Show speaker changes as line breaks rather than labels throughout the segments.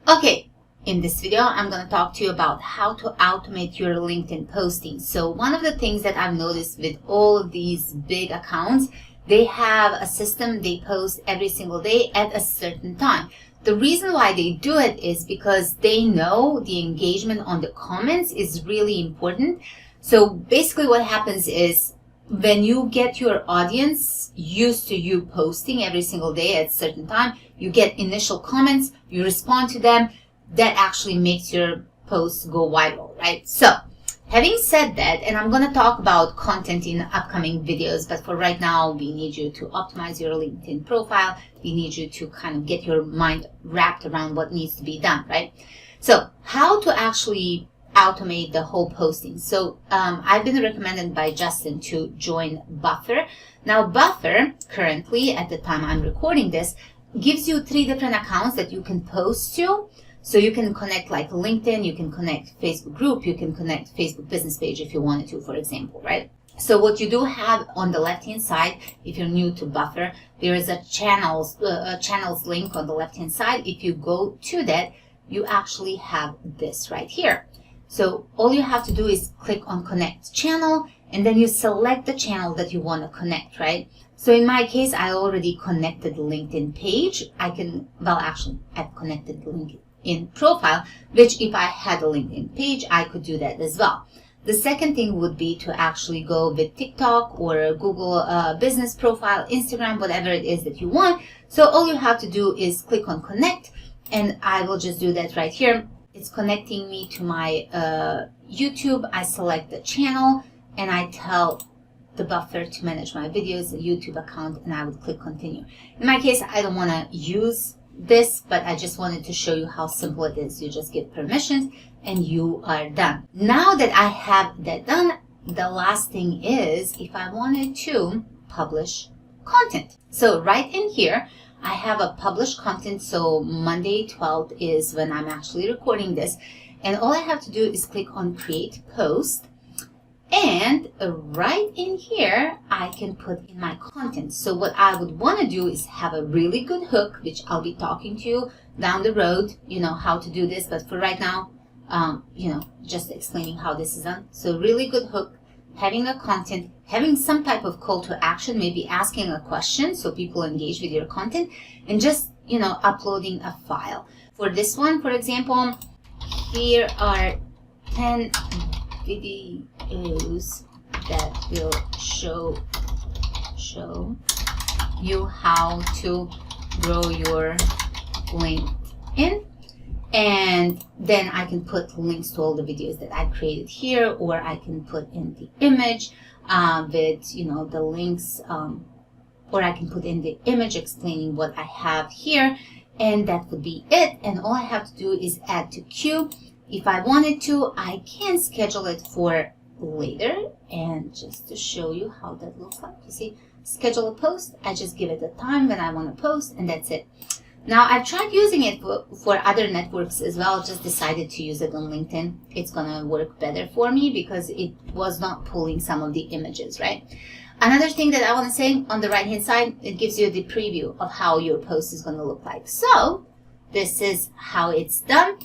Okay, in this video, I'm going to talk to you about how to automate your LinkedIn posting. So one of the things that I've noticed with all of these big accounts, they have a system they post every single day at a certain time. The reason why they do it is because they know the engagement on the comments is really important. So basically what happens is when you get your audience used to you posting every single day at a certain time, you get initial comments, you respond to them, that actually makes your posts go viral, right? So having said that, and I'm going to talk about content in upcoming videos, but for right now, we need you to optimize your LinkedIn profile. We need you to kind of get your mind wrapped around what needs to be done, right? So how to actually automate the whole posting. So I've been recommended by Justin to join Buffer. Now Buffer, currently at the time I'm recording this, gives you 3 different accounts that you can post to. So you can connect like LinkedIn, you can connect Facebook group, you can connect Facebook business page if you wanted to, for example, right? So what you do have on the left-hand side, if you're new to Buffer, there is a channels link on the left-hand side. If you go to that, you actually have this right here. So all you have to do is click on connect channel, and then you select the channel that you want to connect, right? So in my case, I already connected the LinkedIn page. I've connected the LinkedIn profile, which if I had a LinkedIn page, I could do that as well. The second thing would be to actually go with TikTok or Google business profile, Instagram, whatever it is that you want. So all you have to do is click on connect, and I will just do that right here. It's connecting me to my YouTube. I select the channel and I tell the Buffer to manage my videos, the YouTube account, and I would click continue. In my case, I don't want to use this, but I just wanted to show you how simple it is. You just give permissions and you are done. Now that I have that done, the last thing is if I wanted to publish content. So right in here, I have a published content. So Monday 12th is when I'm actually recording this. And all I have to do is click on create post. And right in here, I can put in my content. So what I would want to do is have a really good hook, which I'll be talking to you down the road, you know, how to do this. But for right now, just explaining how this is done. So really good hook, having a content, having some type of call to action, maybe asking a question so people engage with your content, and just, uploading a file. For this one, for example, here are 10 videos that will show you how to grow your LinkedIn. And then I can put links to all the videos that I created here, or I can put in the image with, the links, or I can put in the image explaining what I have here, and that would be it. And all I have to do is add to queue. If I wanted to, I can schedule it for later. And just to show you how that looks like, you see, schedule a post. I just give it a time when I want to post, and that's it. Now, I've tried using it for other networks as well. Just decided to use it on LinkedIn. It's going to work better for me because it was not pulling some of the images, right? Another thing that I want to say on the right-hand side, it gives you the preview of how your post is going to look like. So this is how it's done.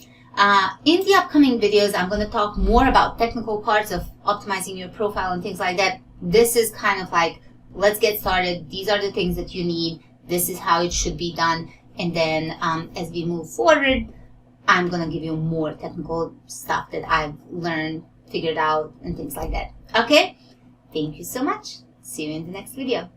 In the upcoming videos, I'm going to talk more about technical parts of optimizing your profile and things like that. This is kind of like, let's get started. These are the things that you need. This is how it should be done. And then as we move forward, I'm going to give you more technical stuff that I've learned, figured out, and things like that. Okay? Thank you so much. See you in the next video.